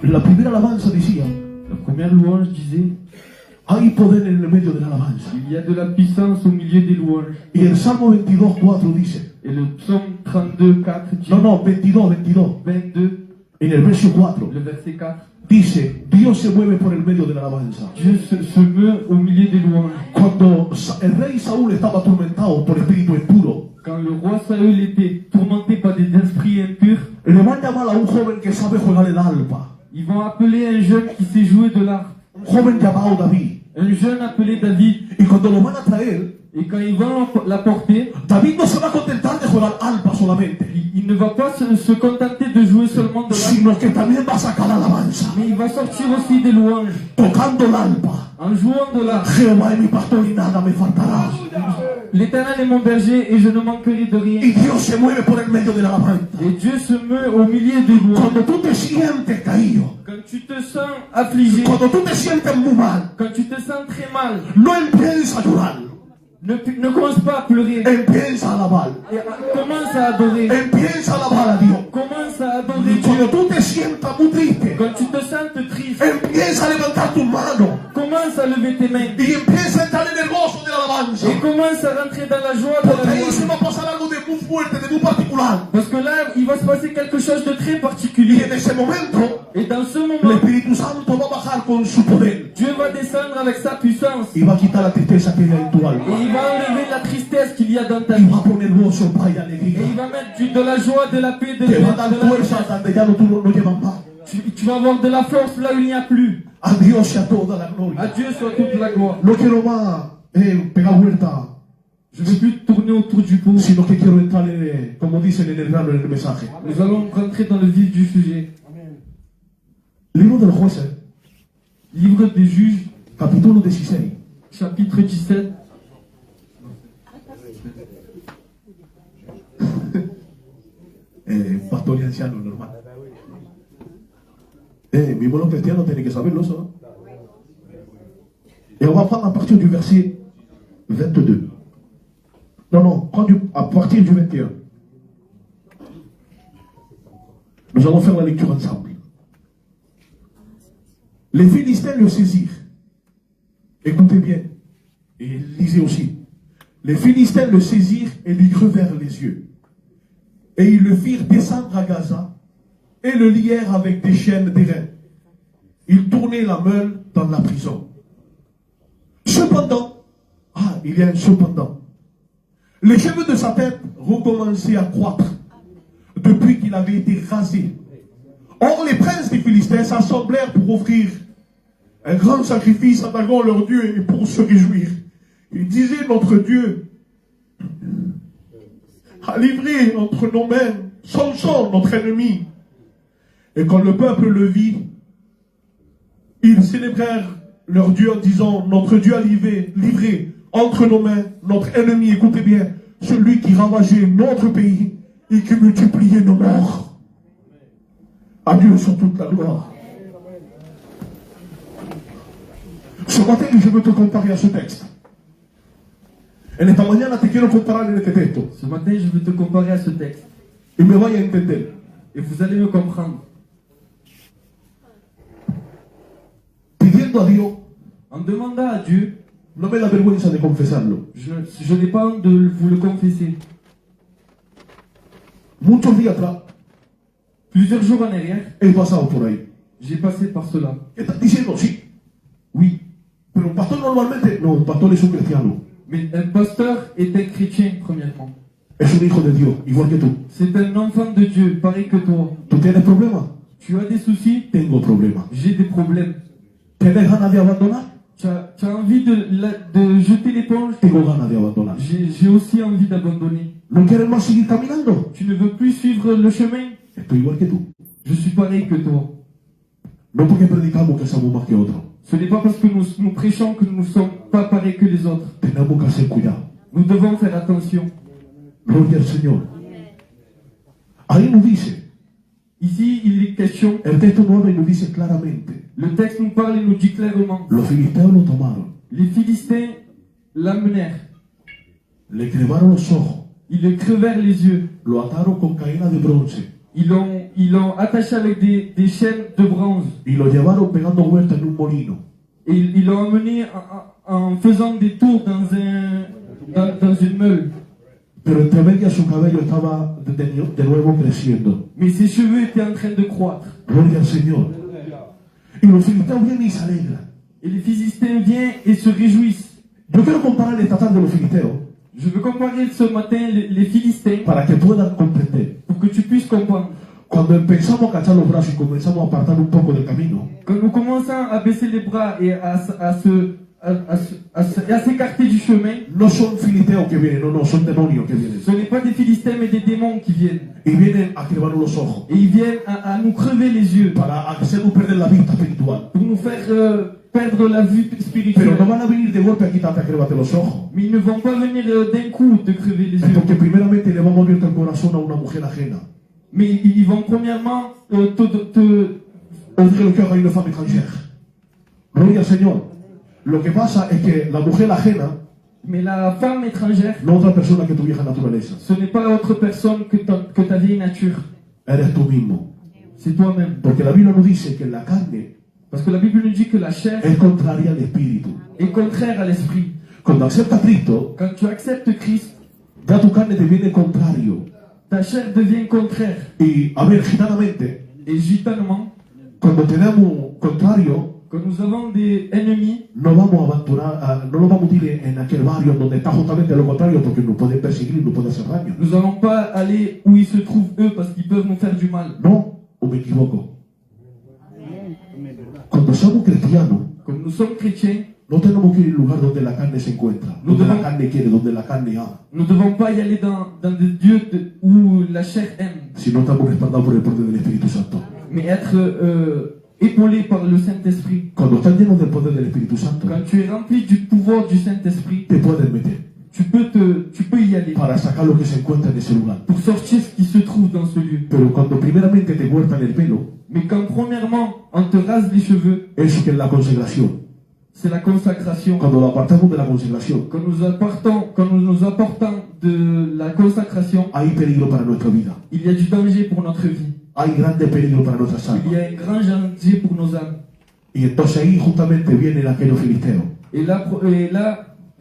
La primera alabanza decía, La première louange disait, hay poder en el medio de la alabanza. il y a de la puissance au milieu des louanges. Y el Salmo 22:4 dice, Et le psaume 32, 4 dit, no, 22, 22, en el verso 4, le verset 4, dice, Dios se mueve por el medio de la alabanza. Dieu se meut au milieu des louanges. Cuando el rey Saúl estaba atormentado por espíritu impuro, Quand le roi Saül était tourmenté par des esprits impurs, le van a llamar a un joven que sabe jugar el arpa, ils vont appeler un jeune qui sait jouer de l'harpe, un joven llamado David. un jeune appelé David. Y cuando lo van a traer, Et quand ils vont l'apporter, David no se va a contentar de jugar arpa solamente, il ne va pas se contenter de jouer seulement de l'harpe, sino que también va a sacar alabanza, mais il va sortir aussi des louanges, tocando el arpa. en jouant de l'harpe. Jehová es mi pastor y nada me faltará. L'Éternel est mon berger et je ne manquerai de rien. Y Dios se mueve por el medio de la alabanza. Et Dieu se meut au milieu des louanges. Cuando tú te sientes caído, Quand tu te sens affligé, cuando tú te sientes muy mal, quand tu te sens très mal, no empieces a llorar, ne commence pas à pleurer. empieza a alabar, Et commence à adorer. empieza a alabar a Dios. Commence à adorer Cuando Dieu. tú te sientas muy triste, Quand tu te sens triste, empieza a levantar tus manos commence à lever tes mains. y empieza a entrar en el gozo de la alabanza. Et commence à rentrer dans la joie de Porque la ahí se louange. va a pasar algo de muy fuerte, de muy particular. Parce que là, il va se passer quelque chose de très Y particulier. en ese momento, Et dans ce el moment, Espíritu Santo va a bajar con su poder Dieu va descendre avec sa puissance. y va a quitar la tristeza que hay en tu Et alma. il va enlever la tristesse qu'il y a dans ta Y vie. va a poner gozo, paz y Et alegría. il va mettre de la joie, de la paix, de Te va a la dar fuerza donde ya tú no llevas más. tu vas avoir de la force là où il n'y a plus. A Dios sea toda la À gloria. Dieu soit toute la gloire. No quiero más pegar vuelta, Je ne veux plus tourner autour du pot. sino que quiero entrar, como dicen en el grano, en el mensaje. Nous allons rentrer dans le vif du sujet. Libro de los jueces, Livre des Juges, capítulo 16. chapitre 17. Pastor y anciano, normal. Mismo los cristianos tienen que saberlo, eso, ¿no? Et on va prendre à partir du verset 22. Non, à partir du 21. Nous allons faire la lecture ensemble. Les Philistins le saisirent. Écoutez bien. Et lisez aussi. Les Philistins le saisirent et lui crevèrent les yeux. Et ils le firent descendre à Gaza et le lièrent avec des chaînes d'airain. Ils tournaient la meule dans la prison. Cependant, il y a un cependant. Les cheveux de sa tête recommençaient à croître depuis qu'il avait été rasé. Or, les princes des Philistins s'assemblèrent pour offrir un grand sacrifice à Dagon leur Dieu et pour se réjouir. Ils disaient, notre Dieu a livré entre nos mains Samson, notre ennemi. Et quand le peuple le vit, ils célébrèrent leur Dieu en disant, notre Dieu a livré entre nos mains notre ennemi, écoutez bien, celui qui ravageait notre pays et qui multipliait nos morts. À Dieu sur toute la gloire. Ce matin, je veux te comparer à ce texte. En esta mañana te quiero comparar en este texto. Ce matin, je vais te comparer à ce texte. Y me vaya a entender. Et vous allez me comprendre. Pidiendo a Dios, En demandant à Dieu, no me da vergüenza de confesarlo. je n'ai pas honte de vous le confesser. Muchos días atrás Plusieurs jours en arrière, he pasado por ahí. j'ai passé par cela. ¿Estás diciendo? Sí. Oui, Pero un pastor normalmente, no, un pastor es un cristiano. mais un pasteur est un chrétien, premièrement. Es un hijo de Dios, igual que tú. C'est un enfant de Dieu, pareil que toi. ¿Tú tienes problemas? Tu as des soucis, Tengo problemas. j'ai des problèmes. ¿Tienes ganas de abandonar? Tu as envie de jeter l'éponge, Tengo ganas de abandonar. j'ai aussi envie d'abandonner. ¿No quieres más seguir caminando? Tu ne veux plus suivre le chemin, Estoy igual que tú. je suis pareil que toi. No porque predicamos que somos más que otros. Ce n'est pas parce que nous prêchons que nous ne sommes pas pareils que les autres. Tenemos que hacer cuidado. Nous devons faire attention. Gloria al Señor. Ahí nos dice, Ici, il est question, el texto 9 nos dice claramente, le texte nous parle et nous dit clairement, los filisteos lo tomaron, les Philistins l'amenèrent, le clavaron los ojos, ils le crevèrent les yeux, lo ataron con cadenas de bronce Ils l'ont attaché avec des chaînes de bronze. y lo llevaron pegando vueltas en un molino. Et ils l'ont emmené en faisant des tours dans une meule. Pero entre medias su cabello estaba de nuevo creciendo. Mais ses cheveux étaient en train de croître. Gloria al Señor. Y los filisteos vienen y se alegran. Et les Philistins viennent et se réjouissent. Yo quiero comparar esta tarde los filisteos Je veux comparer ce matin les Philistins para que puedan comprender. pour que tu puisses comprendre. Cuando empezamos a cachar los brazos y comenzamos a apartar un poco del camino, Quand nous commençons à baisser les bras et à s'écarter du chemin, no son filisteos que vienen, no, son demonios que vienen. ce n'est pas des Philistins mais des démons qui viennent. Y vienen a quemarnos los ojos, Et ils viennent à nous crever les yeux para hacernos perder la vista espiritual. pour nous faire perdre la vue Pero spirituelle. no van a venir de golpe a quitarte, a crevarte los ojos. Mais ils ne vont pas venir d'un coup de crever les Es yeux. porque primeramente le vamos a abrir el corazón a una mujer ajena. Mais ils vont premièrement Ouvrir le cœur a une femme étrangère. Gloria al Señor. Lo que pasa es que la mujer ajena mais la femme étrangère, no es otra persona que tu vieja naturaleza. ce n'est pas autre personne que ta vieille nature. Eres tú mismo. C'est toi-même. Porque la Biblia nos dice que la carne Parce que la Bible nous dit que la chair es contraria al espíritu. est contraire à l'esprit. Cuando aceptas a Cristo, Quand tu acceptes Christ, ya tu carne te viene contrario. ta chair devient contraire. Y, a ver, gitanamente, Et gitanement, cuando tenemos contrario, quand nous avons des ennemis, no vamos a abandonar, no nos vamos a ir en aquel barrio donde está justamente lo contrario, porque nos pueden perseguir, nos pueden hacer daño. nous n'allons pas aller où ils se trouvent eux parce qu'ils peuvent nous faire du mal. No, o me equivoco. Cuando somos cristianos, Comme nous sommes chrétiens, no tenemos que ir al lugar donde la carne se encuentra, donde la carne quiere, donde la carne ama, nous ne devons pas y aller dans des lieux où la chair aime, sino estamos respaldados por el poder del Espíritu Santo. mais être épaulé par le Saint-Esprit. Cuando estás lleno del poder del Espíritu Santo, Quand tu es rempli du pouvoir du Saint-Esprit, te puedes meter tu peux y aller para sacar lo que se encuentra en ese lugar. pour sortir ce qui se trouve dans ce lieu. Pero cuando primeramente te cortan el pelo, Mais quand premièrement on te rase les cheveux, eso que es la consagración. c'est la consacration. Cuando lo apartamos de la consagración, Quand nous nous apportons de la consacration, hay peligro para nuestra vida. il y a du danger pour notre vie. Hay grande peligro para nuestras Il y almas. a un grand danger pour nos âmes. Y entonces ahí justamente vienen aquellos filisteos Et là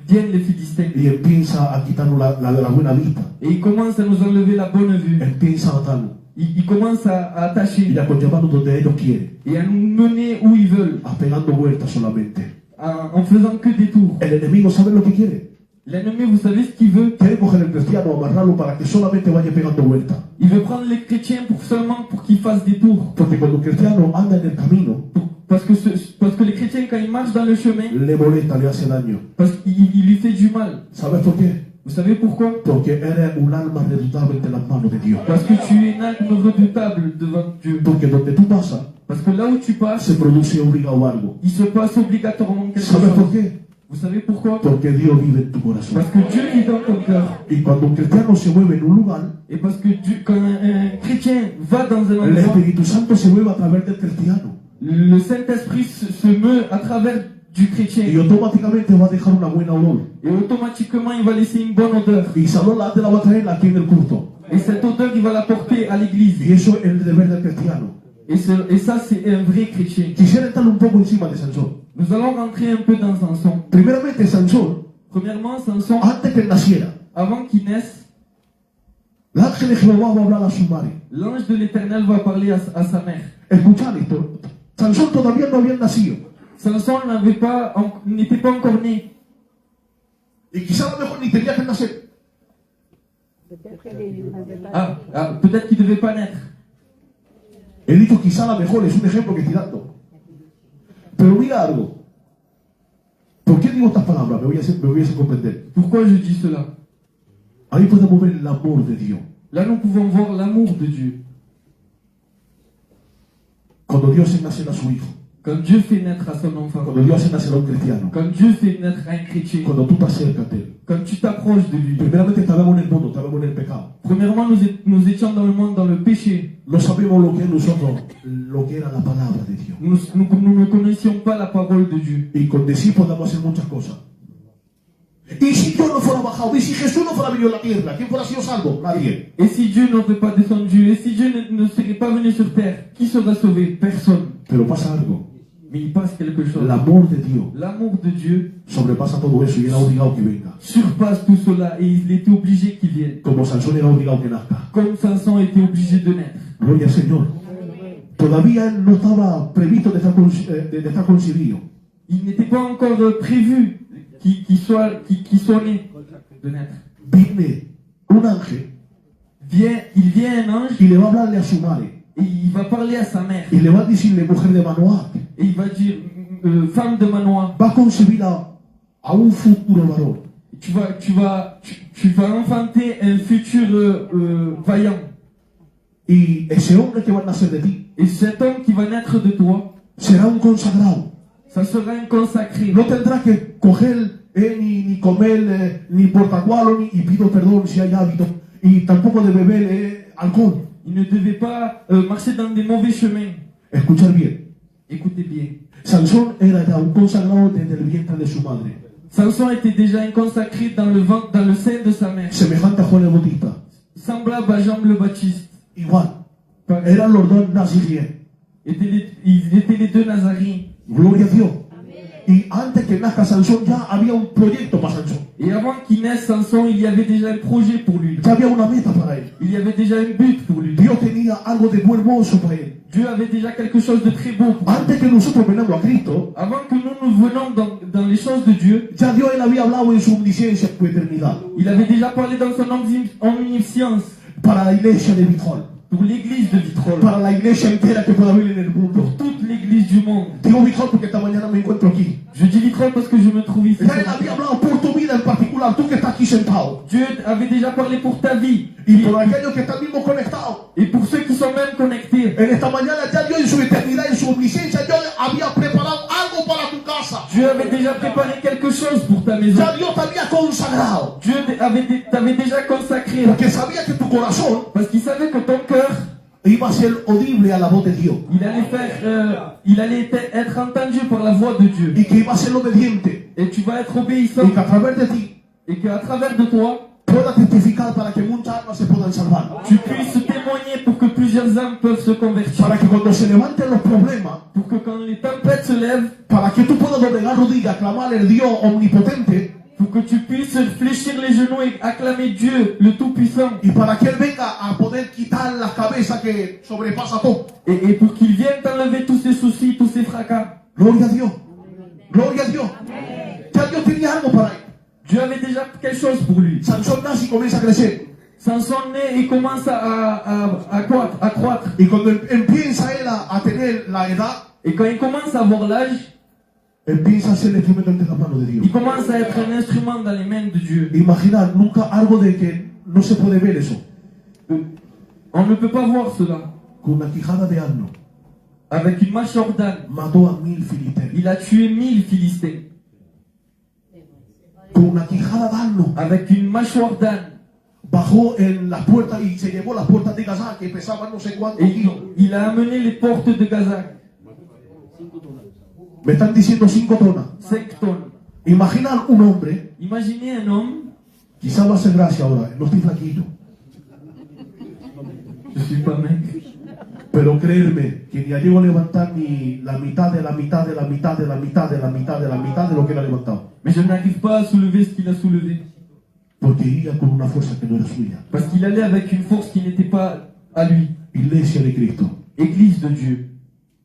viennent les Philistins. y empieza a quitarnos la buena vista. Et ils commencent à nous enlever la bonne vue. Empieza a atarnos Ils commencent à y attacher a llevarnos donde ellos quieren, et à nous mener où ils veulent, a pegando vueltas solamente. en faisant que des tours. El enemigo sabe lo que quiere. L'ennemi, vous savez ce qu'il veut? Quiere coger el cristiano, amarrarlo para que solamente vaya pegando vueltas. Il veut prendre les chrétiens pour qu'ils fassent des tours. Porque cuando el cristiano anda en el camino, Parce que les chrétiens, quand ils marchent dans le chemin, le molesta, le hace daño. parce qu'il lui fait du mal. ¿Sabes por qué? Vous savez pourquoi? Porque eres un alma redoutable entre las manos de Dios. Parce que tu es une âme redoutable devant Dieu. Porque donde tú pasas, Parce que là où tu passes, se produce obligado algo. il se passe obligatoirement quelque ¿Sabes por chose. qué? Vous savez pourquoi? Porque Dios vive en tu corazón. Parce que Dieu vit dans ton cœur. Y cuando un cristiano se mueve en un lugar, Et parce que quand un chrétien va dans un el endroit, Espíritu Santo se mueve a través del cristiano. le Saint-Esprit se meut à travers du chrétien. Y automáticamente va a dejar una buena olor. Et automatiquement, il va laisser une bonne odeur. Y esa olor la va a traer aquí en el culto. Et cette odeur, il va la porter à l'église. Y eso es el deber del cristiano. Et ça, c'est un vrai chrétien. Quisiera estar un poco encima de Sansón. Nous allons rentrer un peu dans Samson. Primeramente, Sansón, Premièrement, Samson, antes que él naciera, avant qu'il naisse, el ángel de Jehová va a hablar a su madre. l'ange de l'Éternel va parler à sa mère. Escuchad esto. Sansón todavía no había nacido. Samson n'était pas encore né. Y quizá a lo mejor ni tenía que nacer. Peut-être qu'il ne devait pas naître. He dicho quizá a lo mejor, es un ejemplo que estoy dando. Pero mira algo. ¿Por qué digo estas palabras? Me voy a hacer comprender. Pourquoi je dis cela? Ahí podemos ver el amor de Dios. Là, nous pouvons voir l'amour de Dieu. Cuando Dios hace nacer a su hijo. Quand Dieu fait naître à son enfant. Cuando Dios hace nacer a un cristiano. Quand Dieu fait naître un chrétien. Cuando tú te acercas de él. Quand tu t'approches de lui. Primeramente estábamos en el mundo, estábamos en el pecado. Premièrement, nous étions dans le monde, dans le péché. No sabemos lo que es nosotros, lo que era la palabra de Dios. Nous ne connaissions pas la parole de Dieu. Y con decir podemos hacer muchas cosas. Y si Dios no fuera bajado, y si Jesús no fuera venido a la tierra, ¿quién fuera sido salvo? Nadie. Et si Dieu n'aurait pas descendu, et si Dieu ne serait pas venu sur terre, qui sera sauvé? Personne. Pero pasa algo. Mais il passe quelque chose. L'amour de Dios L'amour de Dieu sobrepasa todo eso y era obligado que venga. surpasse tout cela et il était obligé qu'il vienne. Como Sansón era obligado que nazca. Comme Samson était obligé de naître. Gloria al Señor. Todavía él no estaba previsto de estar conciliado. Il n'était pas encore prévu qu'il soit né de naître. Viene un ángel Il vient un ange y le va a hablarle a su madre. et il va parler à sa mère. Y le va a decirle, mujer de Manoah, Et il va dire, femme de Manoah, va a concebir a un futuro varón. tu vas enfanter un futur vaillant. Y ese hombre que va a nacer de ti Et cet homme qui va naître de toi, será un consagrado. ça sera un consacré. No tendrá que coger ni comer ni portacualo y pido perdón si hay hábito. Y tampoco de beber alcohol. Il ne devait pas marcher dans des mauvais chemins. Escuchar bien. Écoutez bien. Sansón era ya un consagrado desde el vientre de su madre. Samson était déjà un consacré dans le sein de sa mère. Semejante a Juan el Bautista. Semblable à Jean le Baptiste. Igual. Eran los dos naziríes. Ils étaient les deux Nazaréens. Gloria a Dios. Y antes que nazca Sansón ya había un proyecto para Sansón. Et avant qu'il naisse Samson, il y avait déjà un projet pour lui. Ya había una meta para él. Il y avait déjà un but pour lui. Dios tenía algo de muy hermoso para él. Dieu avait déjà quelque chose de très beau pour lui. Antes que nosotros venamos a Cristo, Avant que nous venons dans les choses de Dieu, ya Dios él había hablado en su omnisciencia y eternidad il avait déjà parlé dans son omniscience para la iglesia de Vitrol, pour l'église de Vitrolles, para la iglesia entera que pueda haber en el mundo. pour toute l'église du monde. Digo Vitrol porque esta mañana me encuentro aquí. Je dis Vitrolles parce que je me trouve ici. Ya él había hablado por tu vida en particular, tú que estás aquí sentado. Dieu avait déjà parlé pour ta vie. Y por aquellos que están mismos conectados. Et pour ceux qui sont même connectés. En esta mañana ya Dios en su eternidad, en su omnisciencia, Dios había preparado algo para tu casa. Dieu avait déjà préparé quelque chose pour ta maison. Ya Dios te había consagrado. Dieu t'avait déjà consacré. Porque sabía que tu corazón Parce qu'il savait que ton cœur, iba a ser audible a la voz de Dios. il allait être entendu par la voix de Dieu. Y que iba a ser obediente. Et tu vas être obéissant. Y que a través de ti Et qu'à travers de toi, pueda testificar para que muchas almas se puedan salvar. tu puisses témoigner pour que plusieurs âmes peuvent se convertir. Para que cuando se levanten los problemas, Pour que quand les tempêtes se lèvent, para que tú puedas doblegar rodillas, clamar al Dios omnipotente, pour que tu puisses fléchir les genoux et acclamer Dieu, le Tout-Puissant. y para que Él venga a poder quitar la cabeza que sobrepasa todo. Et pour qu'il vienne t'enlever tous ces soucis, tous ces fracas. Gloria a Dios. Gloria a Dios. Ya Dios tenía algo para él. Dieu avait déjà quelque chose pour lui. Sansón nace y comienza a crecer. Samson naît et commence à croître. Y cuando empieza él a tener la edad, Et quand il commence à avoir l'âge, empieza a ser el instrumento entre las manos de Dios. il commence à être un instrument dans les mains de Dieu. Imaginar nunca algo de que no se puede ver eso. On ne peut pas voir cela. Con una quijada de asno Avec une mâchoire d'âne, mató a 1000 filisteos. il a tué 1000 Philistins. Con una quijada de asno Avec une mâchoire d'âne. bajó en las puertas y se llevó las puertas de Gaza que pesaban no sé cuántos Et kilos. il a amené les portes de Gaza. Me están diciendo 5 tonas. 5 tonnes. Imaginar un hombre, Imaginez un homme, quizá va a hacer gracia ahora, no estoy flaquito, je suis pas mec, pero créeme que ni llego a levantar ni la mitad de la mitad de la mitad de la mitad de la mitad de la mitad de lo que él ha levantado. mais je n'arrive pas à soulever ce qu'il a soulevé. Porque iría con una fuerza que no era suya. Parce qu'il allait avec une force qui n'était pas à lui. Iglesia de Cristo, Église de Dieu.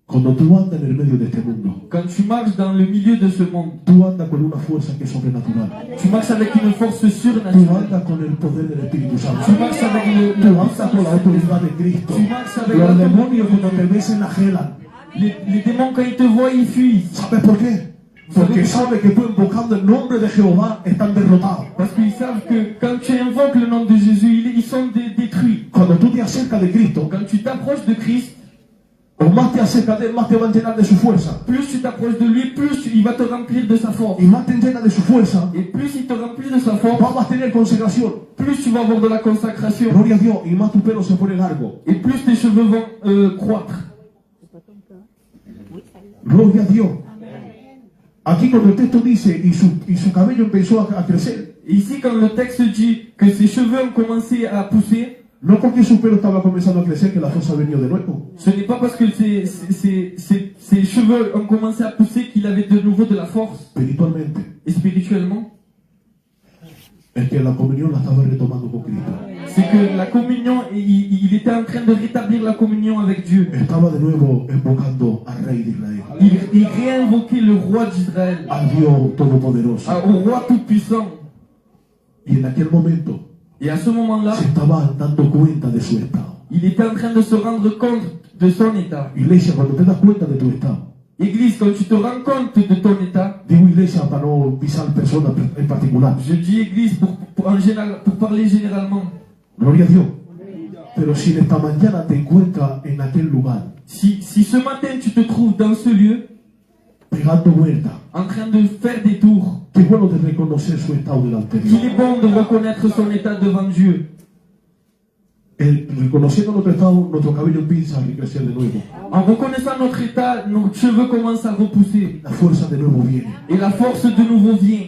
cuando tú andas en el medio de este mundo, Quand tu marches dans le milieu de ce monde, tú andas con una fuerza que es sobrenatural. tu marches avec une force Tú surnaturelle. andas con el poder del Espíritu Santo. Tu marches avec Tú andas con la autoridad de Cristo. Tu marches avec Los la demonios cuando te ves se enajenan. Les démons, quand ils te voient, ils fuient. ¿Sabes por qué? Porque sabe que tú invocando el nombre de Jehová están derrotados. Parce qu'ils savent que quand tu invoques le nom de Jésus, ils sont détruits. Cuando tú te acercas de Cristo, Quand tu t'approches de Christ, o más te acercas de él, más te va a llenar de su fuerza. plus tu t'approches de lui, plus il va te remplir de sa force. Y más te llena de su fuerza, Et plus il te remplit de sa force, vas a tener consagración. plus tu vas avoir de la consacration. Gloria a Dios. Y más tu pelo se pone largo. Et plus tes cheveux vont croître. Gloria a Dios. Aquí cuando el texto dice, y su cabello empezó a crecer, Et ici, quand le texte dit que ses cheveux ont commencé à pousser, no porque su pelo estaba comenzando a crecer que la fuerza venía de nuevo. ce n'est pas parce que ses cheveux ont commencé à pousser qu'il avait de nouveau de la force. Espiritualmente, Et spirituellement, es que la comunión la estaba retomando con Cristo. c'est que la communion, il était en train de rétablir la communion avec Dieu. Estaba de nuevo invocando al Rey de Israel, Il réinvoquait le roi d'Israël, al Dios Todopoderoso. au roi tout-puissant. Y en aquel momento Et à ce moment-là, se estaba dando cuenta de su estado. il était en train de se rendre compte de son état. Iglesia, cuando te das cuenta de tu estado, Église, quand tu te rends compte de ton état, digo iglesia para no pisar personas en particular, je dis église pour parler généralement. gloria a Dios. Pero si en esta mañana te encuentras en aquel lugar, Si ce matin tu te trouves dans ce lieu, pegando vueltas, en train de faire des tours, qué bueno de reconocer su estado delante de qu'il Dios. est bon de reconnaître son état devant Dieu. Reconociendo nuestro estado, nuestro cabello empieza a crecer de nuevo. En reconnaissant notre état, nos cheveux commencent à repousser. La fuerza de nuevo viene. Et la force de nouveau vient.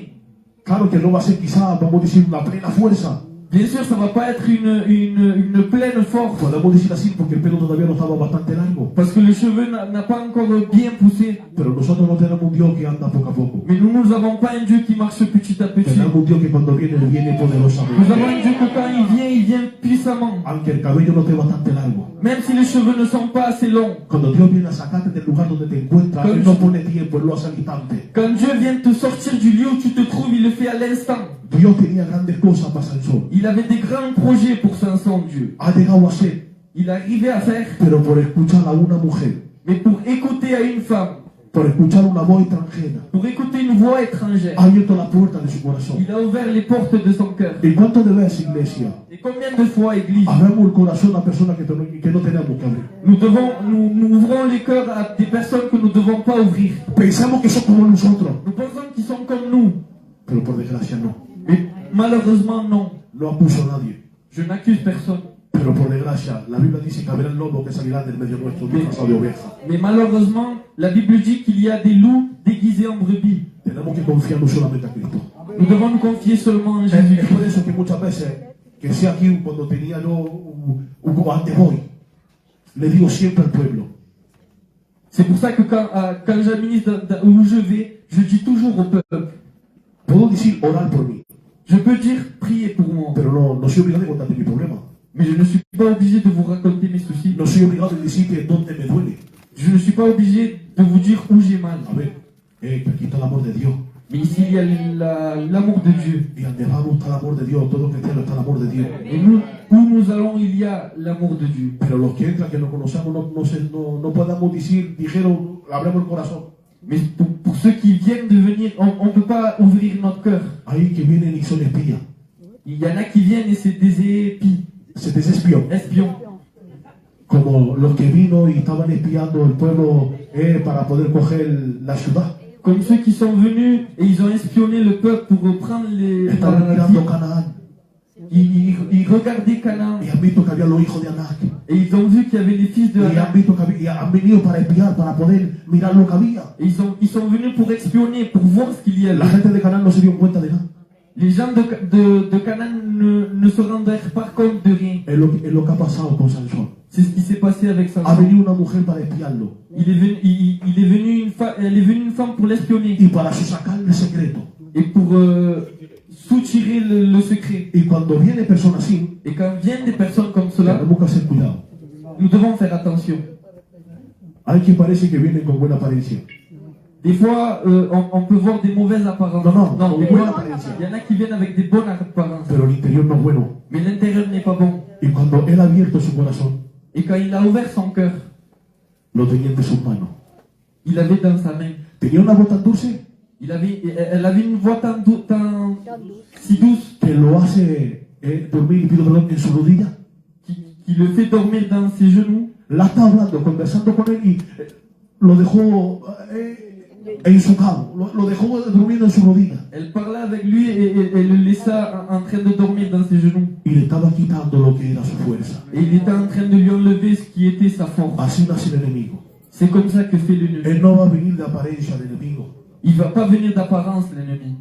Claro que no va a ser quizá, vamos a decir, una plena fuerza. Bien sûr, ça ne va pas être une pleine force. Podemos decir así porque el pelo todavía no estaba bastante largo. Parce que le cheveu n'a pas encore bien poussé. Pero nosotros no tenemos un Dios que anda poco a poco. Mais nous n'avons pas un Dieu qui marche petit à petit. Tenemos un Dios que cuando viene, viene Nous avons poderosamente. un Dieu que quand il vient puissamment. Aunque el cabello no esté bastante largo. Même si les cheveux ne sont pas assez longs. Cuando Dios viene a sacarte del lugar donde te encuentras, Él no pone tiempo, Él lo hace al instante. Quand Dieu vient te sortir du lieu où tu te trouves, il le fait à l'instant. Dios tenía grandes cosas para Sansón. Il avait des grands projets pour Samson, Dieu. Ha llegado a ser, Il arrivait à faire, pero por escuchar a una mujer, mais pour écouter à une femme, por escuchar una voz extranjera, pour écouter une voix étrangère, ha abierto la puerta de su corazón. il a ouvert les portes de son cœur. ¿Y cuántas de veces, iglesia, Et combien de fois, Église, abrimos el corazón a personas que no tenemos que abrir? nous ouvrons les cœurs à des personnes que nous ne devons pas ouvrir. Pensamos que son como nosotros, Nous pensons qu'ils sont comme nous, pero por desgracia no. mais malheureusement non. No acuso a nadie, Je n'accuse personne. pero por desgracia, la Biblia dice que habrá el lobo que salirá del medio nuestro disfrazado de oveja. Mais malheureusement, la Bible dit qu'il y a des loups déguisés en brebis. Tenemos que confiar no solamente a Cristo. Nous devons nous confier seulement en Es Jésus. por eso que muchas veces, que sea aquí cuando tenía yo un antes voy, le digo siempre al pueblo, C'est pour ça que quand j'administre où je vais, je dis toujours au peuple, puedo decir orar por mí, je peux dire priez pour moi, pero no soy obligado a contarte mi problema. mais je ne suis pas obligé de vous raconter mes soucis. No soy obligado a decirte dónde me duele. Je ne suis pas obligé de vous dire où j'ai mal. A ver, que aquí está el amor de Dios. Mais ici, il y a l'amour de Dieu. Y donde vamos está el amor de Dios, todo cristiano está el amor de Dios. Et nous, où nous allons, il y a l'amour de Dieu. Pero los que entran, que no conocemos, no podamos decir, dijeron, abramos el corazón. Mais pour ceux qui viennent de venir, on ne peut pas ouvrir notre cœur. Hay que vienen y son espías. Il y en a qui viennent et c'est des épis, Se desespió. espions. Como los que vino y estaban espiando el pueblo para poder coger la ciudad. Comme ceux qui sont venus et ils ont espionné le peuple pour reprendre Estaban la mirando ville. Canaán Ils regardaient Canaan y han visto que había los hijos de Anac. et ils ont vu qu'il y avait les fils de Y Anak. han visto que y han venido para espiar, para poder mirar lo que había. Et ils sont venus pour espionner, pour voir ce qu'il y La avait. gente de Canaán no se dio cuenta de nada. Les gens de Canaan ne se rendèrent pas compte de rien. Es lo que ha pasado con Sansón. C'est ce qui s'est passé avec Ha Samson. venido una mujer para espiarlo Elle est venue une femme pour l'espionner y para sacarle el secreto. et pour soutirer le secret. Y cuando viene personas así, Et quand viennent des personnes comme cela, tenemos que hacer cuidado. nous devons faire attention. Hay quien parece que vienen con buena apariencia. Des fois, on peut voir des mauvaises apparences. Non, des con buena bonnes- apariencia. il y en a qui viennent avec des bonnes apparences, Pero el interior no es bueno. mais l'intérieur n'est pas bon. Y cuando él ha abierto su corazón, Et quand il a ouvert son cœur, lo tenía entre sus manos. il avait dans sa main, Tenía una voz tan dulce elle avait une voix tant si douce que lo hace dormir, y pido perdón, en su rodilla. qui le fait dormir dans ses genoux. La está hablando, conversando con él y lo dejó en su cama, lo dejó durmiendo en su rodilla. Elle parlait avec lui et le laissa en train de dormir dans ses genoux. Y le estaba quitando lo que era su fuerza. Et il était en train de lui enlever ce qui était sa force. Así nace el enemigo. C'est comme ça que fait l'ennemi. Él no va a venir de apariencia de enemigo. Il va pas venir d'apparence, l'ennemi.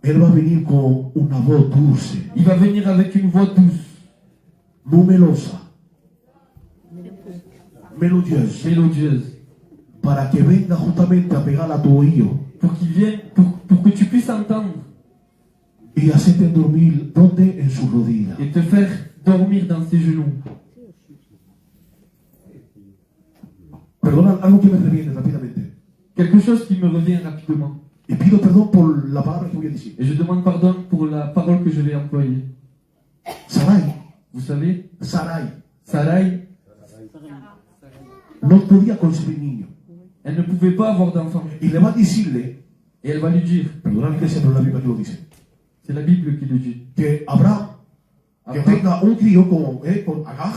Él va a venir con una voz dulce, Il va venir avec une voix douce, muy melosa, melodiosa, mélodieuse, para que venga justamente a pegar a tu oído pour qu'il vienne, pour que tu puisses entendre y hacerte dormir, ¿dónde? En su rodilla. et te faire dormir dans ses genoux. Perdona, algo que me reviene rápidamente. Quelque chose qui me revient rapidement. Y pido perdón por la palabra que voy a decir. Et je demande pardon pour la parole que je vais employer. Sarai, Vous savez, Sarai, Sarai, no podía concebir niño. elle ne pouvait pas avoir d'enfant. Y le va a decirle, Et elle va lui dire, perdona la iglesia, pero la Biblia que lo dice, c'est la Bible qui le dit, que Abraham, que Abraham, tenga un crío con Agar.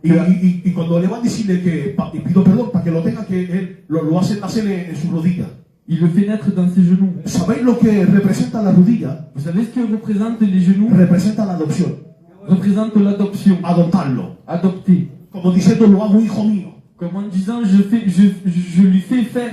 Y cuando le va a decirle que, y pido perdón, para que lo tenga, que él lo hace nacer en su rodilla. il le fait naître dans ses genoux. ¿Sabéis lo que representa la rodilla? Vous savez ce que représentent les genoux? Representa la adopción, Représente l'adoption, adoptarlo. adopter. Como diciendo, lo hago hijo mío. Comme en disant, je lui fais faire,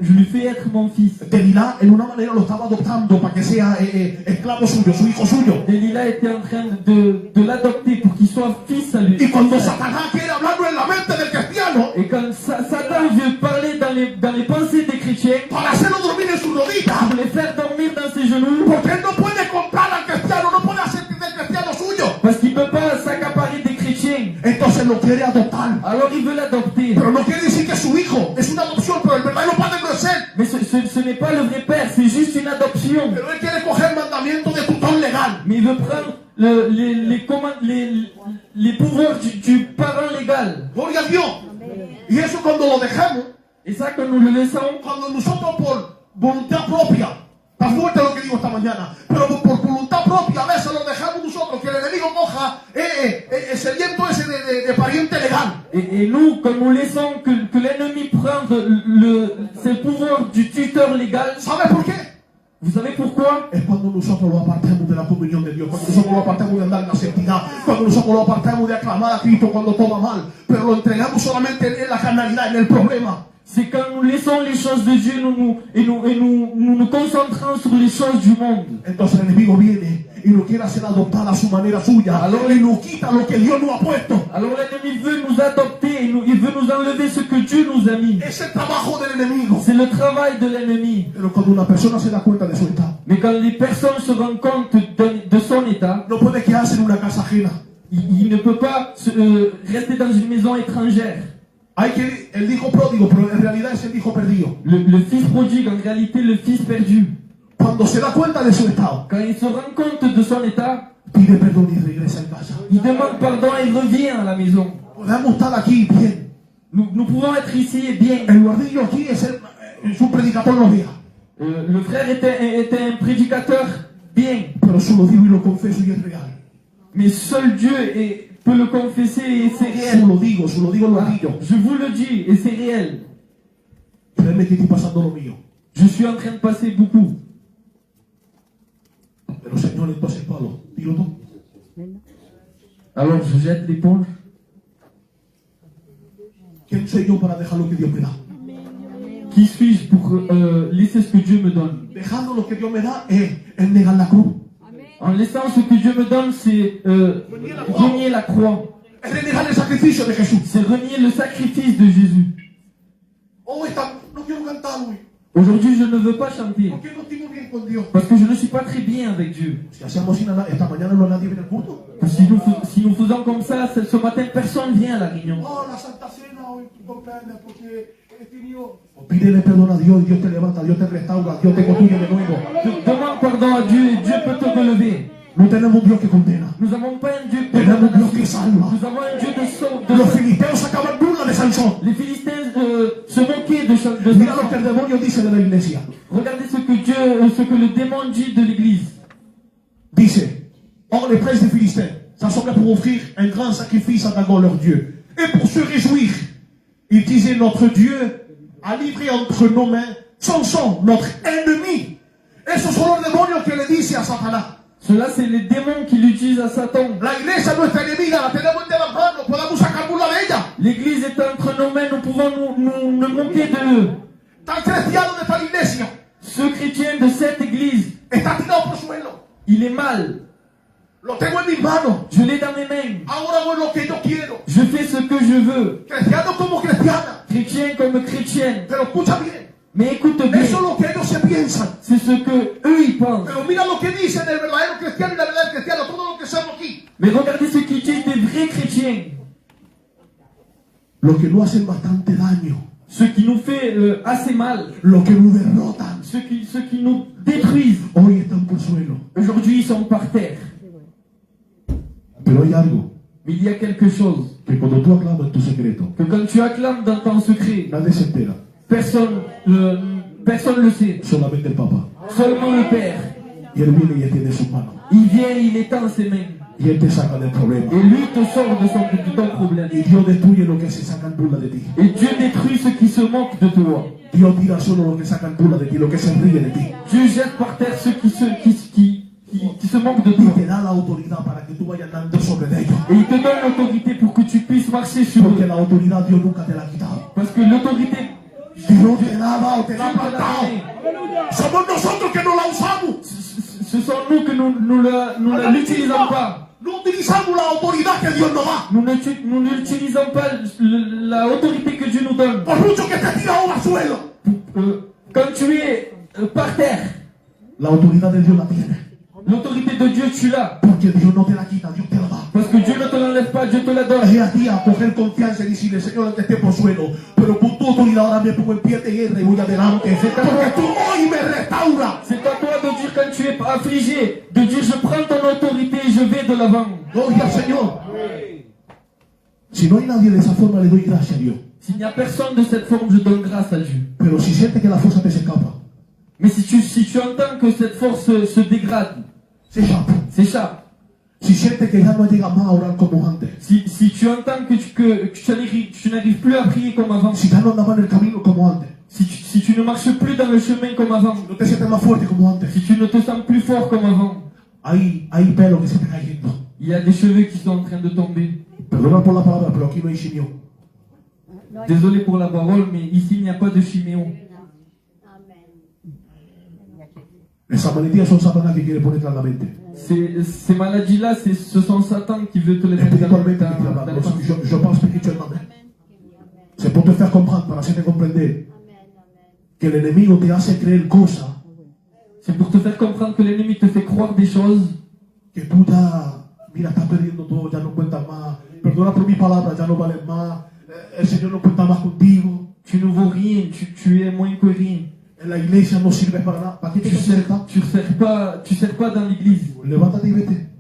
je lui fais être mon fils. Delilah, en una manera, lo estaba adoptando para que sea esclavo suyo, su hijo suyo. Delilah était en train de l'adopter pour qu'il soit fils à lui. Y cuando Satanás quiere hablarlo en la mente del cristiano, Et quand Satan veut parler dans les pensées des chrétiens, para hacerlo dormir en su rodilla, pour les faire dormir dans ses genoux, porque él no puede comprar al cristiano, no puede hacer del cristiano suyo. parce qu'il ne peut pas s'accaparer des chrétiens. Entonces lo quiere adoptar. Alors il veut l'adopter. Pero no quiere decir que es su hijo, es una adopción, pero el verdadero padre no es él. Mais ce n'est pas le vrai père, c'est juste une adoption. Pero él quiere coger el mandamiento de tutor legal. Mais il veut prendre les pouvoirs du parent légal. Gloria a Dios. Y eso cuando lo dejamos, Et ça, quand nous le laissons, cuando nosotros por voluntad propia, está fuerte lo que digo esta mañana, pero por voluntad propia a veces lo dejamos nosotros, que el enemigo coja ese viento ese de pariente legal. et nous, quand nous laissons que l'ennemi prenne ce pouvoir du tuteur légal, ¿Sabes por qué? vous savez pourquoi? Es cuando nosotros lo apartamos de la comunión de Dios, cuando nosotros lo apartamos de andar en la santidad, cuando nosotros lo apartamos de aclamar a Cristo cuando todo va mal, pero lo entregamos solamente en la carnalidad, en el problema. C'est quand nous laissons les choses de Dieu nous concentrons sur les choses du monde. Entonces el enemigo viene y lo quiere hacer adoptar a su manera suya, y nos quita lo que Dios nos ha puesto. Alors l'ennemi veut nous adopter, il veut nous enlever ce que Dieu nous a mis. Es el trabajo del enemigo. C'est le travail de l'ennemi. Pero cuando una persona se da cuenta de su estado, Mais quand les personnes se rendent compte de son état, no puede quedarse en una casa ajena. il ne peut pas rester dans une maison étrangère. Hay que el hijo pródigo, pero en realidad es el hijo perdido. Le fils prodigue, en réalité le fils perdu. Cuando se da cuenta de su estado, Quand il se rend compte de son état, pide perdón y regresa en casa. il demande pardon et il revient à la maison. Podemos estar aquí bien. Nous pouvons être ici et bien. El guardillo aquí es un predicador los días. Le frère était un prédicateur bien, Pero solo digo y lo confieso y es real. mais seul Dieu peut le confesser et c'est réel. Solo digo lo guardillo. Je vous le dis et c'est réel. Créeme que estoy pasando lo mío. Je suis en train de passer beaucoup. Pero Señor, entonces Pablo, dilo tú. Alors je jette l'éponge. ¿Quién soy yo para dejar lo que Dios me da? Qui suis-je pour laisser ce que Dieu me donne? Dejando lo que Dios me da es negar la cruz. En laissant ce que Dieu me donne, c'est renier la croix. Es renegar el sacrificio de Jesús. C'est renier le sacrifice de Jésus. Oh, no quiero cantar hoy. Aujourd'hui, je ne veux pas chanter Porque no estoy muy bien con Dios. parce que je ne suis pas très bien avec Dieu. Si hacemos sin nada, esta mañana no nadie viene al culto. Si nous faisons comme ça, ce matin, personne vient à la réunion. Oh, la Santa Cena hoy, tú comprendes, porque he tenido... Pídele perdón a Dios y Dios te levanta, Dios te restaura, Dios te construye de nuevo. Demande pardon à Dieu et Dieu peut te relever. No tenemos un Dios que condena. Nous n'avons pas un Dieu de Tenemos un Dios condamnation. que salva. Nous avons un Dieu de sauve. Los filisteos sacaban burla de Sansón. Les Philistins se moquaient de Mira lo que Samson. el demonio dice de la iglesia. Regardez ce que le démon dit de l'Église. Dice, or les princes des Philistins s'assemblaient pour offrir un grand sacrifice à Dagon leur Dieu. Et pour se réjouir, ils disaient, notre Dieu a livré entre nos mains Samson, notre ennemi. Esos son los demonios que le dice a Satanás. Cela, c'est les démons qui l'utilisent à Satan. La iglesia es nuestra enemiga, la tenemos entre las manos, podemos sacar burla de ella. L'Église est entre nos mains, nous pouvons nous moquer d'eux. Está cristiano de esta iglesia. Ce chrétien de cette église, está tirado por el suelo. il est mal. Lo tengo en mis manos. Je l'ai dans mes mains. Ahora hago lo que yo quiero. Je fais ce que je veux. Cristiano como cristiana. Chrétien comme chrétienne. Pero escucha bien. Mais écoute bien. Eso es lo que ellos se piensan. C'est ce que eux ils pensent. Pero mira lo que dicen el verdadero cristiano y la verdadera cristiana, todo lo que somos aquí. Mais regardez ce qu'ils disent des vrais chrétiens. Lo que nos hacen bastante daño. Ce qui nous fait assez mal. Lo que nos derrotan. Ceux qui nous détruisent. Hoy están por suelo. Aujourd'hui ils sont par terre. Pero hay algo. Mais il y a quelque chose. Que cuando tú aclamas tu secreto. Que quand tu acclames dans ton secret. Nadie se entera. Personne le sait. Solamente el Papa. Seulement le Père. Y él viene y extiende sus manos. Il vient, il étend ses mains. Y él te saca del problema. Et lui te sort de ton problème. Y Dios destruye lo que se sacan burla de ti. Et Dieu détruit ceux qui se moquent de toi. Dios tira solo lo que sacan burla de ti, lo que se ríe de ti. Dieu jette par terre ceux qui se moquent de Y toi. te da la autoridad para que tú vayas andando sobre ellos. Et il te donne l'autorité pour que tu puisses marcher sur Porque eux. la autoridad Dios nunca te la ha quitado. Parce que l'autorité, Dios te la ha dado, te la ha Dieu te l'a plantado. donnée. Somos nosotros que no la usamos. Ce sont nous que nous ne l'utilisons pas. No utilizamos la autoridad que Dios nos da. Nous n'utilisons pas la autorité que Dieu nous donne. Por mucho que te tirado al suelo. Quand tu es par terre, La autoridad de Dios la tienes. l'autorité de Dieu, tu l'as. Porque Dios no te la quita, Dios te la da. Parce que Dieu ne te l'enlève pas, Dieu te la donne. Es a ti a coger confianza y decirle, Señor, que esté por suelo. Pero con tu autoridad ahora me pongo en pie de guerra y voy adelante. Porque tú hoy me restauras. C'est à toi de dire quand tu es affligé, de dire je prends ton autorité et je vais de l'avant. Gloria al Señor. Si no hay nadie de esa forma, le doy gracias a Dios. S'il n'y a personne de cette forme, je donne grâce à Dieu. Pero si sientes que la fuerza te se escapa, Mais si tu entends que cette force se dégrade, se escapa. s'échappe, Si sientes que ya no llegas más a orar como antes, si tu entends que tu n'arrives plus à prier comme avant, si ya no andas en el camino como antes, si tu ne marches plus dans le chemin comme avant, no te sientes más fuerte como antes, si tu ne te sens plus fort comme avant, hay pelo que se está cayendo. il y a des cheveux qui sont en train de tomber. Perdona por la palabra, pero aquí no hay chimión. Désolé pour la parole, mais ici il n'y a pas de chiméon. Esas malettías son Satanás que quiere poner en la mente. Ces maladies-là, ce sont Satan qui veut te les mettre dans Espiritualmente, ta- dans les pensées. yo parle spirituellement. C'est pour te faire comprendre, para hacerte comprender que el enemigo te hace creer cosas C'est pour te faire comprendre que l'ennemi te fait croire des choses que tú ya, mira, estás perdiendo todo, ya no cuentas más. Perdona por mis palabras, ya no vales más. El Señor no cuenta más contigo. tu ne vaux rien, tu es moins que rien. En la iglesia no sirves para nada. ¿Para qué te sirves? Tu sers pas dans l'église. Levántate y vete.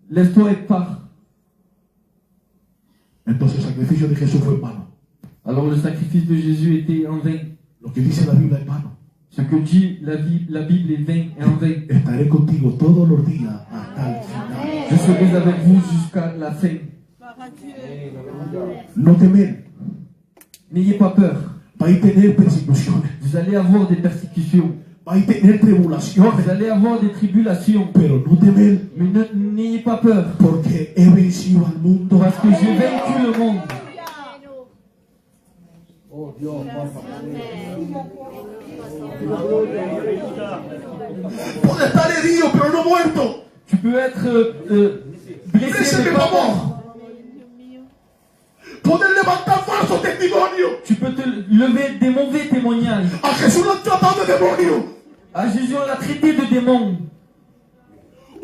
Laisse-toi et pars. Entonces el sacrificio de Jesús fue en vano. Alors le sacrifice de Jésus était en vain. Lo que dice la Biblia es vano. Ce que dit la Bible est vain et en vain. Estaré contigo todos los días hasta el final. Je serai avec vous jusqu'à la fin. No temer. N'ayez pas peur. Va a tener persecuciones. Vous allez avoir des persécutions. Va a tener tribulaciones. Vous allez avoir des tribulations. Pero no temer. Mais n'ayez pas peur. Porque he vencido al mundo. Parce que j'ai vaincu le monde. Puede estar herido, pero no muerto. Tu peux être blessé Blessé, mais mais pas pas mort. mort. Poder levantar falsos testimonios. Tu peux te lever des mauvais témoignages. A Jesús lo han tratado de demonio. À Jésus, on l'a traité de démon.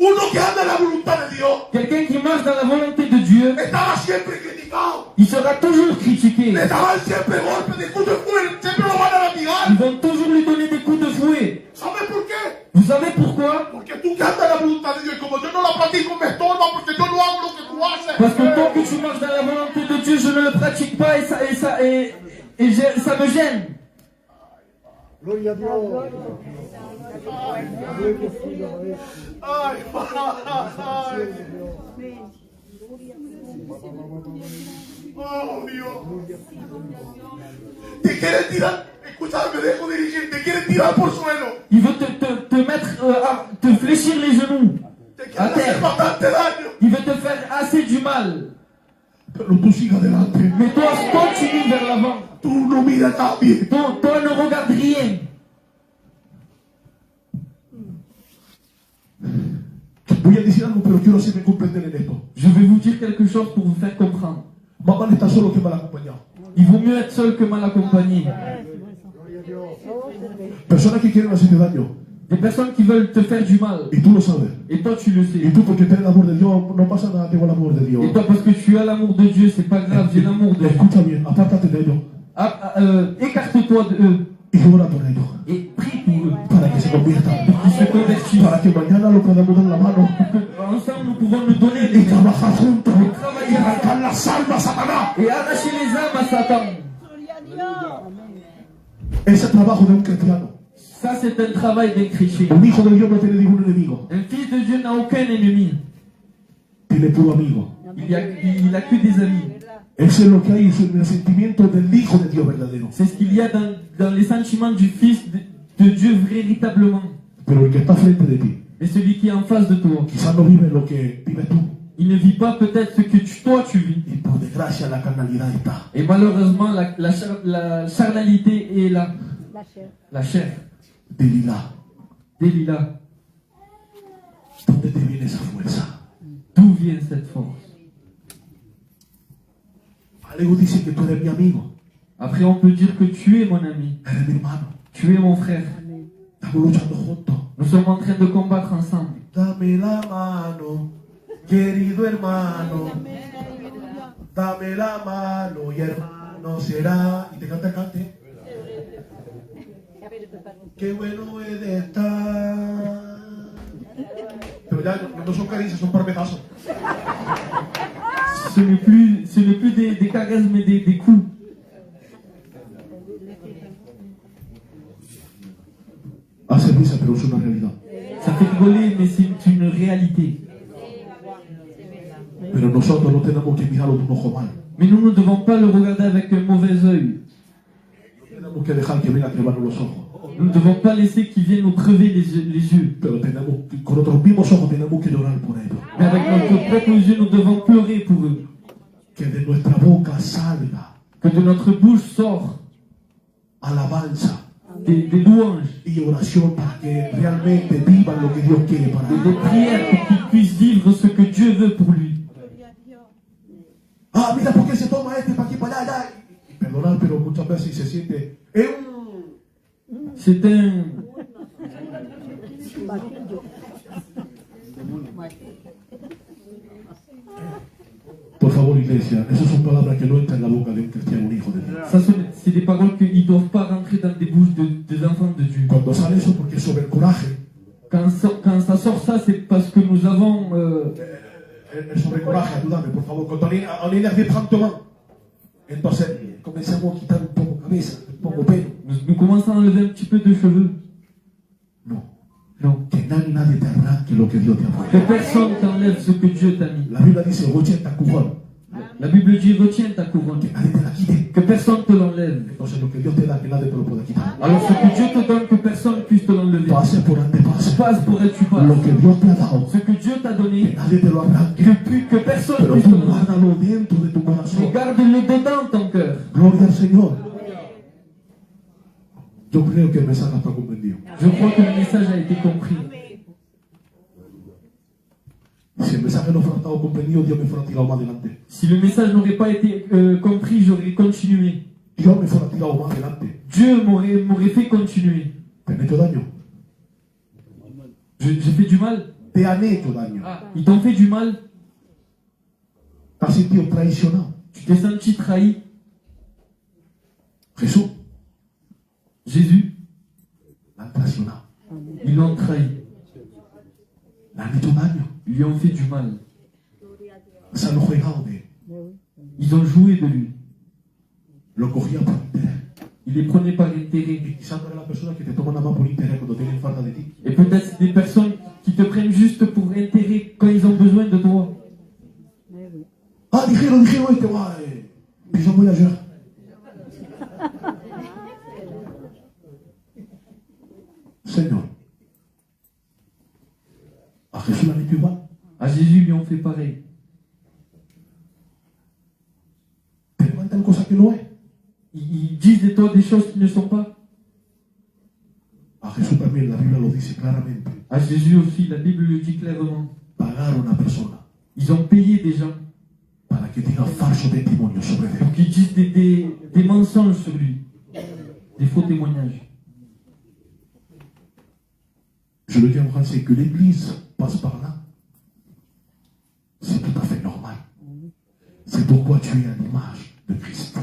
Uno que anda en la voluntad de Dios Quelqu'un qui marche dans la volonté de Dieu, estaba siempre criticado. il sera toujours critiqué. Le daban siempre golpes de escudo fuerte. Siempre lo van a Ils latigar. vont toujours lui donner des coups de fouet. ¿Sabes por qué? Vous savez pourquoi? Porque tú que andas en la voluntad de Dios y como yo no la practico me estorba porque yo no hago lo que tú haces. Parce que tant que tu marches dans la volonté de Dieu, je ne le pratique pas et ça me gêne. Gloria a Dios. Ay, ay. Oh, Dios. Te quieren tirar. Escúchame, me dejo dirigir. Te quieren tirar por suelo. Il veut te mettre, te fléchir les genoux Te à quieren hacer terre. bastante daño. Il veut te faire assez du mal. Pero tú sigue adelante. Mais toi, continue vers l'avant. Tú no miras a nadie. Toi ne regarde rien. Voy a decir algo, pero quiero hacerme comprender en esto. Je vais vous dire quelque chose pour vous faire comprendre. Más vale estar solo que mal acompañado. Il vaut mieux être seul que mal accompagné. Personas que quieren hacerte daño, Des personnes qui veulent te faire du mal. y tú lo sabes. Et toi, tu le Y sais. tú, porque tienes el amor de Dios, no pasa nada, tengo el amor de Dios. Et toi, parce que tu as l'amour de Dieu, c'est pas grave, j'ai l'amour de Dieu. Escucha bien, apártate de ellos Écarte-toi de eux y ora por ellos. et prie pour eux. Para que se conviertan. Qu'ils se convertissent. Para que mañana lo podamos dar la mano Ensemble, nous pouvons nous donner y les trabajar juntos. Y arrancar las almas a Satanás. et arracher les âmes à Satan. Ese trabajo de un cristiano. Ça, c'est un travail d'un chrétien. Un hijo de Dios no tiene ningún enemigo. Un fils de Dieu n'a aucun ennemi. Tiene puro amigo. Il a que des amis. Eso es lo que hay en el sentimiento del Hijo de Dios verdadero. C'est ce qu'il y a dans les sentiments du Fils de Dieu véritablement. Pero el que está frente de ti, Mais celui qui est en face de toi, quizás no vive lo que vives tú. il ne vit pas peut-être ce que toi tu vis. Y por desgracia la carnalidad está. Et malheureusement, la charnalité est là. La chair. Delilah, Delilah, ¿dónde te viene esa fuerza? d'où vient cette force? Algo dice que tú eres mi amigo, Après, on peut dire que tu es mon ami, eres mi hermano. tu es mon frère. Estamos luchando juntos. Nous sommes en train de combattre ensemble. Dame la mano, querido hermano. Dame la mano y hermano será. Y te cante. Qué bueno es de estar. Pero ya no son caricias, son parmetazos. Ce n'est plus des caresses, mais des coups. Hace risa, pero es una realidad. Ça fait rigoler, mais c'est une réalité. Pero nosotros no tenemos que mirarlo de un ojo mal. Mais nous ne devons pas le regarder avec un mauvais œil. Tenemos que dejar que venga a quemarnos los ojos. Nous ne devons pas laisser qu'il vienne nous crever les yeux. Pero tenemos, con otros mismos ojos tenemos que llorar por ellos. Mais avec notre propre yeux, nous devons pleurer pour eux. Que de nuestra boca salga Que de notre bouche sort alabanza des louanges, y oración para que realmente vivan lo que Dios quiere para des ellos. prières pour qu'ils puissent vivre ce que Dieu veut pour lui. Ah, mira por qué se toma este para aquí, para allá. Y perdonar, pero muchas veces se siente. Es un. C'est un... Por favor, iglesia, esas son palabras que no entran en la boca de un cristiano, un hijo de Dios. Ça, c'est des paroles qui ne doivent pas rentrer dans des bouches des enfants de Dieu. Cuando sale eso, porque es sobre el coraje, Quand ça sort ça, c'est parce que nous avons... el sobrecoraje, ayúdame, por favor. Cuando on énerve promptement, entonces comenzamos a quitar un poco cabeza, un poco pelo. nous commençons à enlever un petit peu de cheveux. No, Non. que nadie te arranque lo que Dios te ha Que puesto. personne t'enlève ce que Dieu t'a mis. La Biblia dice, 80 couronnes, La Bible dit, retiens ta couronne. que nadie te la quite. Que personne te l'enlève. Entonces lo que Dios te da, que nadie te lo puede quitar. Alors ce que Dieu te donne, que personne puisse te l'enlever. Pase por donde pase. Passe pour être tu passes. Lo que Dios te ha dado, Ce que Dieu t'a que donné, nadie te lo arranque. que personne Pero puisse tú te l'enlever. guárdalo dentro de tu Mais corazón. garde-le dedans ton cœur. Gloria al Señor. Yo creo que el mensaje está comprendido. Je crois que le message a été compris. Si el mensaje no fuera estado comprendido, Dios me fuera tirado más adelante. Si le message n'aurait pas été compris, j'aurais continué. Dios me fuera tirado más adelante. Dieu m'aurait fait continuer. ¿Te han hecho daño? J'ai fait du mal. Te han hecho daño. Ah, ils t'ont fait du mal. ¿Te has sentido traicionado? Tu t'es senti trahi. Jesús, Jésus, la han traicionado. ils l'ont trahi. Le han hecho daño. Ils lui ont fait du mal. Se han juegado de él. Ils ont joué de lui. Lo cogían por interés. Ils les prenaient par intérêt. Y quizás no eres la persona que te toma nada más por interés cuando tienen falta de ti. Et peut-être c'est des personnes qui te prennent juste pour intérêt quand ils ont besoin de toi. Ah, dijeron este, madre. Y yo voy a llorar. Señor, a Jesús le han hecho igual. À Jésus, ils lui ont fait pareil. Te levantan cosas que no es. Ils disent de toi des choses qui ne sont pas. A Jesús también la Biblia lo dice claramente. À Jésus aussi, la Bible le dit clairement. Pagaron a personas Ils ont payé des gens para que digan falso testimonio sobre él. pour qu'ils disent des mensonges sur lui, des faux témoignages. Je le dis en français, que l'Église passe par là. C'est tout à fait normal. C'est pourquoi tu es à l'image de Christ.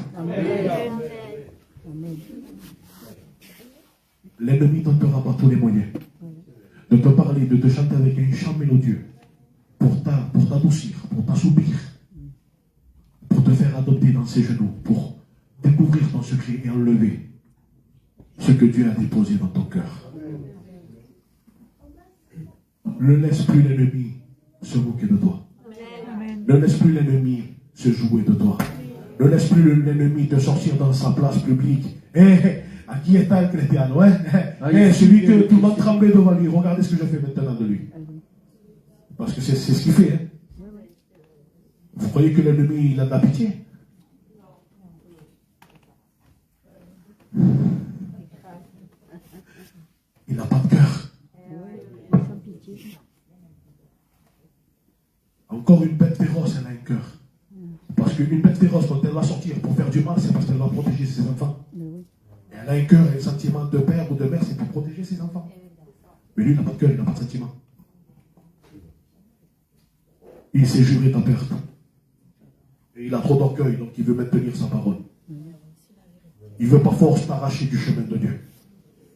L'ennemi tentera par tous les moyens de te parler, de te chanter avec un chant mélodieux pour t'adoucir, pour t'assoupir, pour te faire adopter dans ses genoux, pour découvrir ton secret et enlever ce que Dieu a déposé dans ton cœur. Ne laisse plus l'ennemi se moquer de toi. Ne laisse plus l'ennemi se jouer de toi. Ne laisse plus l'ennemi te sortir dans sa place publique. À qui est le chrétiano, celui que tout le monde tremblait devant lui. Regardez ce que je fais maintenant de lui. Parce que c'est ce qu'il fait. Vous croyez que l'ennemi, il a de la pitié? Il n'a pas de cœur. Encore une bête féroce, elle a un cœur. Parce qu'une bête féroce, quand elle va sortir pour faire du mal, c'est parce qu'elle va protéger ses enfants. Elle a un cœur et un sentiment de père ou de mère, c'est pour protéger ses enfants. Mais lui, il n'a pas de cœur, il n'a pas de sentiment. Il s'est juré ta perte. Et il a trop d'orgueil, donc il veut maintenir sa parole. Il veut par force t'arracher du chemin de Dieu.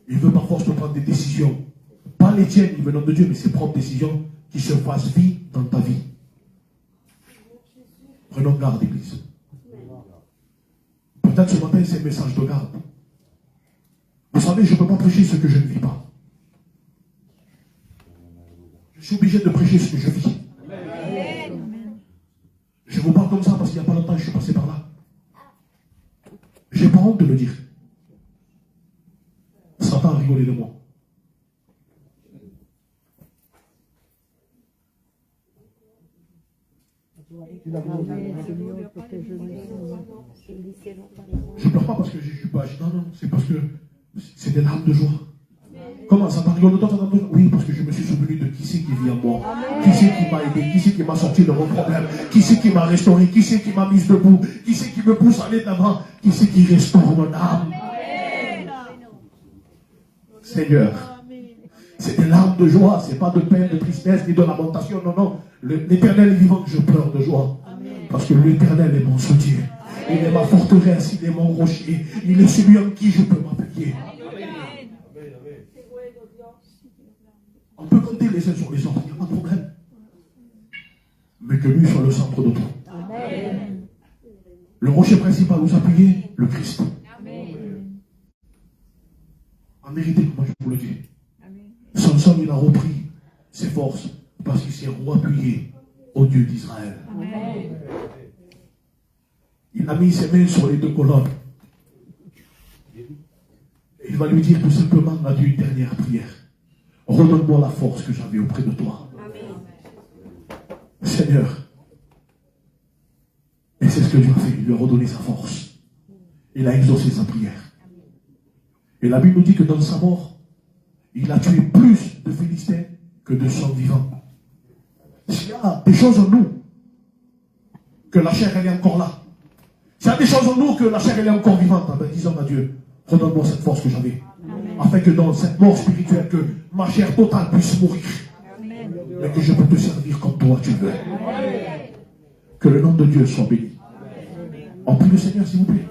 Il veut par force te prendre des décisions. Pas les tiennes, venant de Dieu, mais ses propres décisions qui se fassent vie dans ta vie. Prenons garde, Église. Peut-être ce matin, c'est un message de garde. Vous savez, je ne peux pas prêcher ce que je ne vis pas. Je suis obligé de prêcher ce que je vis. Je vous parle comme ça parce qu'il n'y a pas longtemps, je suis passé par là. J'ai pas honte de le dire. Satan a rigolé de moi. Je ne pleure pas parce que je suis pas. Non, c'est parce que c'est des larmes de joie. Comment ça t'arrive le temps? Oui, parce que je me suis souvenu de qui c'est qui vit en moi. Qui c'est qui m'a aidé, qui c'est qui m'a sorti de mon problème, qui c'est qui m'a restauré, qui c'est qui m'a mise debout, qui c'est qui me pousse à aller de l'avant, qui c'est qui restaure mon âme. Seigneur, c'est des larmes de joie, c'est pas de peine, de tristesse, ni de lamentation, non. L'Éternel est vivant, je pleure de joie. Parce que l'Éternel est mon soutien. Il est ma forteresse, il est mon rocher, il est celui en qui je peux m'appuyer. On peut compter les uns sur les autres, il n'y a pas de problème. Mais que lui soit le centre de tout. Le rocher principal où s'appuyer, le Christ. En vérité, comment je vous le dis, Samson, il a repris ses forces parce qu'il s'est appuyé au Dieu d'Israël. Il a mis ses mains sur les deux colonnes. Il va lui dire tout simplement à Dieu une dernière prière. Redonne-moi la force que j'avais auprès de toi. Seigneur. Et c'est ce que Dieu a fait. Il lui a redonné sa force. Il a exaucé sa prière. Et la Bible nous dit que dans sa mort, il a tué plus de Philistins que de sang vivants. S'il y a des choses en nous, que la chair elle est encore là. S'il y a des choses en nous, que la chair elle est encore vivante, ben disons à Dieu, redonne-moi cette force que j'avais. Afin que dans cette mort spirituelle, que ma chair totale puisse mourir. Mais que je peux te servir comme toi tu veux. Que le nom de Dieu soit béni. On prie le Seigneur s'il vous plaît.